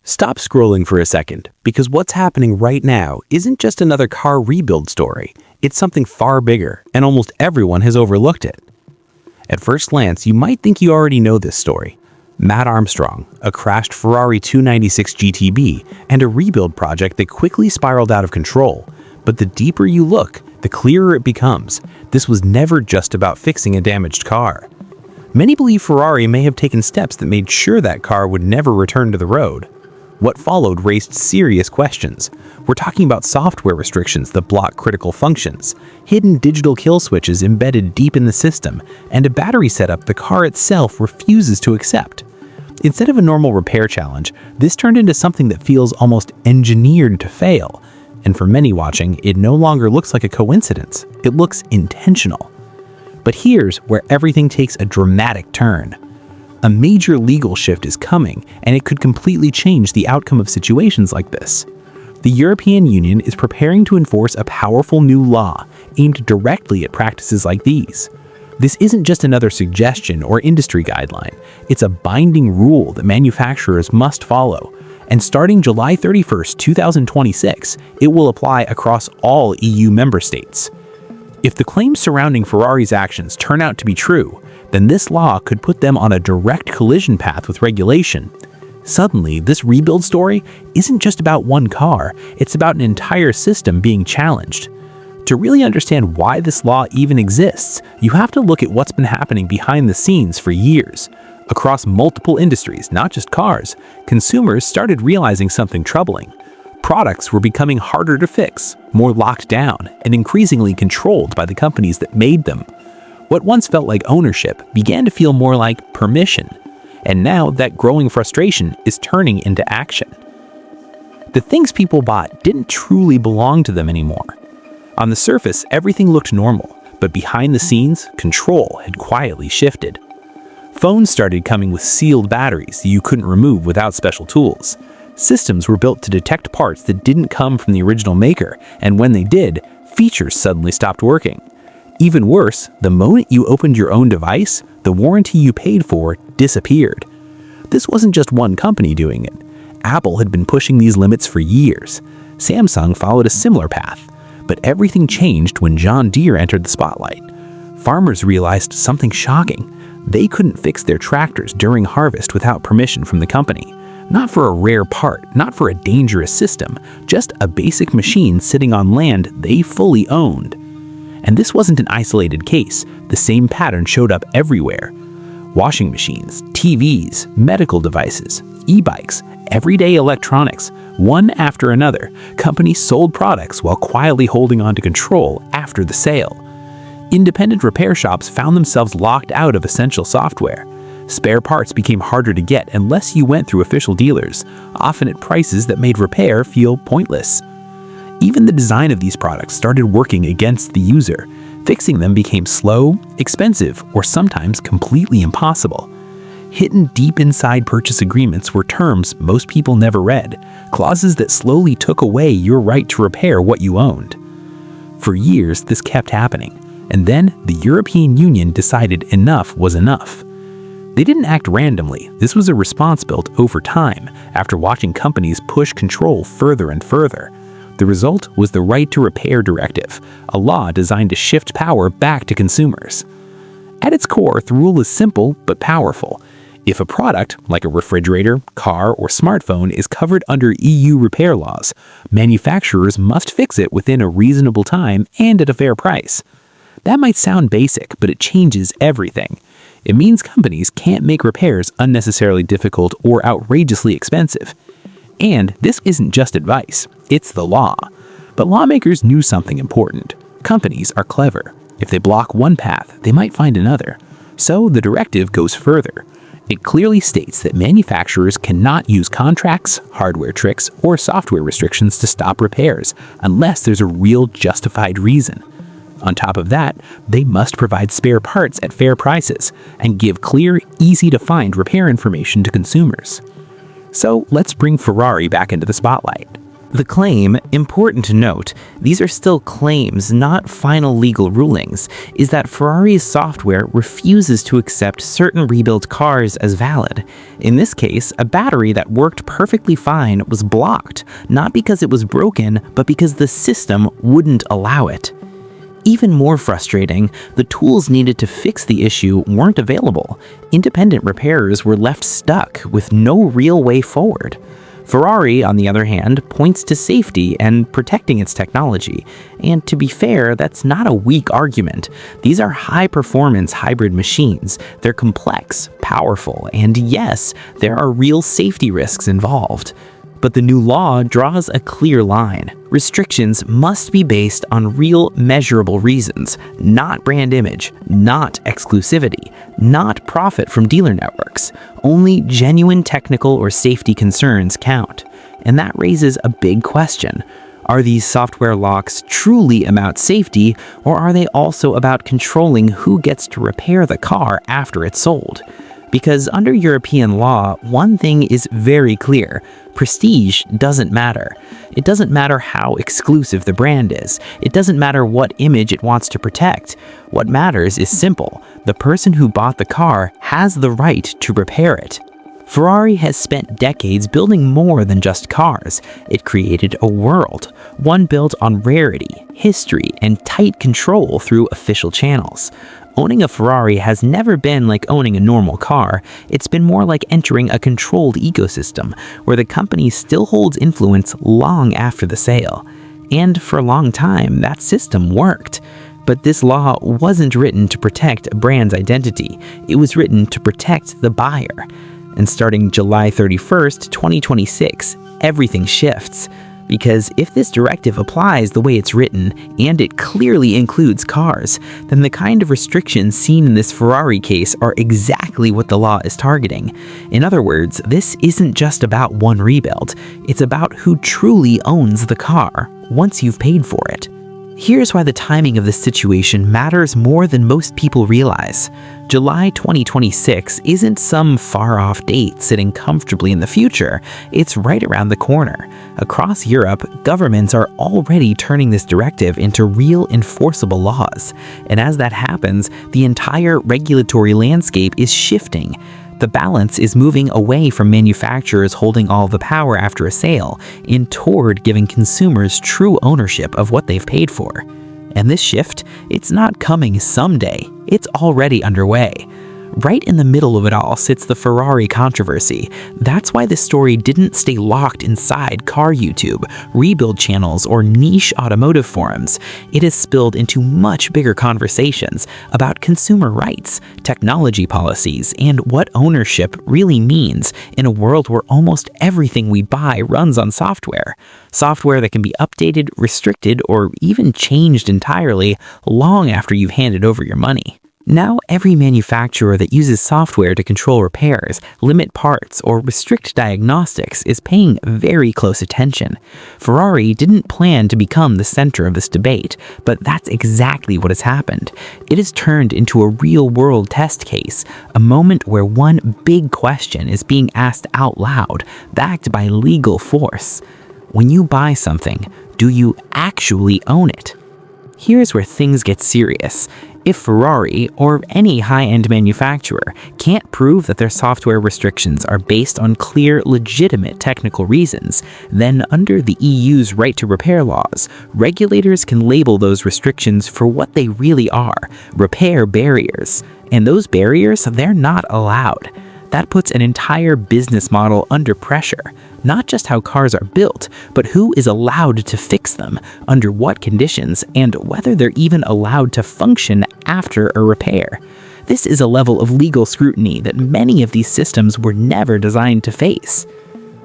Stop scrolling for a second, because what's happening right now isn't just another car rebuild story. It's something far bigger, and almost everyone has overlooked it. At first glance, you might think you already know this story. Matt Armstrong, a crashed Ferrari 296 GTB, and a rebuild project that quickly spiraled out of control. But the deeper you look, the clearer it becomes. This was never just about fixing a damaged car. Many believe Ferrari may have taken steps that made sure that car would never return to the road. What followed raised serious questions. We're talking about software restrictions that block critical functions, hidden digital kill switches embedded deep in the system, and a battery setup the car itself refuses to accept. Instead of a normal repair challenge, this turned into something that feels almost engineered to fail. And for many watching, it no longer looks like a coincidence. It looks intentional. But here's where everything takes a dramatic turn. A major legal shift is coming, and it could completely change the outcome of situations like this. The European Union is preparing to enforce a powerful new law aimed directly at practices like these. This isn't just another suggestion or industry guideline. It's a binding rule that manufacturers must follow. And starting July 31st, 2026, it will apply across all EU member states. If the claims surrounding Ferrari's actions turn out to be true, then this law could put them on a direct collision path with regulation. Suddenly, this rebuild story isn't just about one car, it's about an entire system being challenged. To really understand why this law even exists, you have to look at what's been happening behind the scenes for years. Across multiple industries, not just cars, consumers started realizing something troubling. Products were becoming harder to fix, more locked down, and increasingly controlled by the companies that made them. What once felt like ownership began to feel more like permission, and now that growing frustration is turning into action. The things people bought didn't truly belong to them anymore. On the surface, everything looked normal, but behind the scenes, control had quietly shifted. Phones started coming with sealed batteries that you couldn't remove without special tools. Systems were built to detect parts that didn't come from the original maker, and when they did, features suddenly stopped working. Even worse, the moment you opened your own device, the warranty you paid for disappeared. This wasn't just one company doing it. Apple had been pushing these limits for years. Samsung followed a similar path. But everything changed when John Deere entered the spotlight. Farmers realized something shocking. They couldn't fix their tractors during harvest without permission from the company. Not for a rare part, not for a dangerous system, just a basic machine sitting on land they fully owned. And this wasn't an isolated case. The same pattern showed up everywhere. Washing machines, TVs, medical devices, e-bikes, everyday electronics, one after another, companies sold products while quietly holding on to control after the sale. Independent repair shops found themselves locked out of essential software. Spare parts became harder to get unless you went through official dealers, often at prices that made repair feel pointless. Even the design of these products started working against the user. Fixing them became slow, expensive, or sometimes completely impossible. Hidden deep inside purchase agreements were terms most people never read, clauses that slowly took away your right to repair what you owned. For years, this kept happening, and then the European Union decided enough was enough. They didn't act randomly. This was a response built over time after watching companies push control further and further. The result was the Right to Repair Directive, a law designed to shift power back to consumers. At its core, the rule is simple but powerful. If a product, like a refrigerator, car, or smartphone, is covered under EU repair laws, manufacturers must fix it within a reasonable time and at a fair price. That might sound basic, but it changes everything. It means companies can't make repairs unnecessarily difficult or outrageously expensive. And this isn't just advice, it's the law. But lawmakers knew something important. Companies are clever. If they block one path, they might find another. So the directive goes further. It clearly states that manufacturers cannot use contracts, hardware tricks, or software restrictions to stop repairs unless there's a real justified reason. On top of that, they must provide spare parts at fair prices and give clear, easy-to-find repair information to consumers. So let's bring Ferrari back into the spotlight. The claim, important to note, these are still claims, not final legal rulings, is that Ferrari's software refuses to accept certain rebuilt cars as valid. In this case, a battery that worked perfectly fine was blocked, not because it was broken, but because the system wouldn't allow it. Even more frustrating, the tools needed to fix the issue weren't available. Independent repairers were left stuck with no real way forward. Ferrari, on the other hand, points to safety and protecting its technology. And to be fair, that's not a weak argument. These are high-performance hybrid machines. They're complex, powerful, and yes, there are real safety risks involved. But the new law draws a clear line. Restrictions must be based on real, measurable reasons, not brand image, not exclusivity, not profit from dealer networks. Only genuine technical or safety concerns count. And that raises a big question. Are these software locks truly about safety, or are they also about controlling who gets to repair the car after it's sold? Because under European law, one thing is very clear. Prestige doesn't matter. It doesn't matter how exclusive the brand is. It doesn't matter what image it wants to protect. What matters is simple. The person who bought the car has the right to repair it. Ferrari has spent decades building more than just cars. It created a world, one built on rarity, history, and tight control through official channels. Owning a Ferrari has never been like owning a normal car. It's been more like entering a controlled ecosystem where the company still holds influence long after the sale. And for a long time, that system worked. But this law wasn't written to protect a brand's identity. It was written to protect the buyer. And starting July 31st, 2026, everything shifts. Because if this directive applies the way it's written, and it clearly includes cars, then the kind of restrictions seen in this Ferrari case are exactly what the law is targeting. In other words, this isn't just about one rebuild, it's about who truly owns the car once you've paid for it. Here's why the timing of this situation matters more than most people realize. July 2026 isn't some far-off date sitting comfortably in the future. It's right around the corner. Across Europe, governments are already turning this directive into real enforceable laws. And as that happens, the entire regulatory landscape is shifting. The balance is moving away from manufacturers holding all the power after a sale and toward giving consumers true ownership of what they've paid for. And this shift, it's not coming someday, it's already underway. Right in the middle of it all sits the Ferrari controversy. That's why this story didn't stay locked inside car YouTube, rebuild channels, or niche automotive forums. It has spilled into much bigger conversations about consumer rights, technology policies, and what ownership really means in a world where almost everything we buy runs on software. Software that can be updated, restricted, or even changed entirely long after you've handed over your money. Now, every manufacturer that uses software to control repairs, limit parts, or restrict diagnostics is paying very close attention. Ferrari didn't plan to become the center of this debate, but that's exactly what has happened. It has turned into a real-world test case, a moment where one big question is being asked out loud, backed by legal force. When you buy something, do you actually own it? Here's where things get serious. If Ferrari, or any high-end manufacturer, can't prove that their software restrictions are based on clear, legitimate technical reasons, then under the EU's right to repair laws, regulators can label those restrictions for what they really are: repair barriers. And those barriers, they're not allowed. That puts an entire business model under pressure. Not just how cars are built, but who is allowed to fix them, under what conditions, and whether they're even allowed to function after a repair. This is a level of legal scrutiny that many of these systems were never designed to face.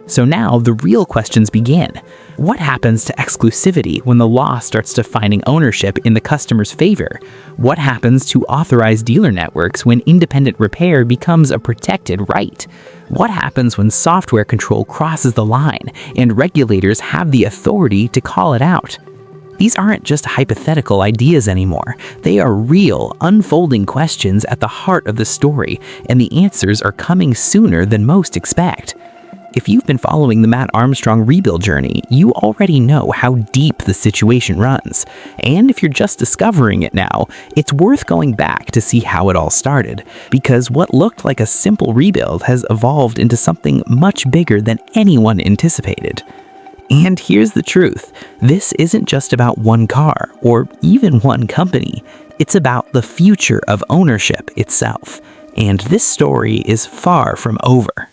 So now the real questions begin. What happens to exclusivity when the law starts defining ownership in the customer's favor? What happens to authorized dealer networks when independent repair becomes a protected right? What happens when software control crosses the line and regulators have the authority to call it out? These aren't just hypothetical ideas anymore. They are real, unfolding questions at the heart of the story, and the answers are coming sooner than most expect. If you've been following the Matt Armstrong rebuild journey, you already know how deep the situation runs. And if you're just discovering it now, it's worth going back to see how it all started, because what looked like a simple rebuild has evolved into something much bigger than anyone anticipated. And here's the truth, this isn't just about one car or even one company, it's about the future of ownership itself. And this story is far from over.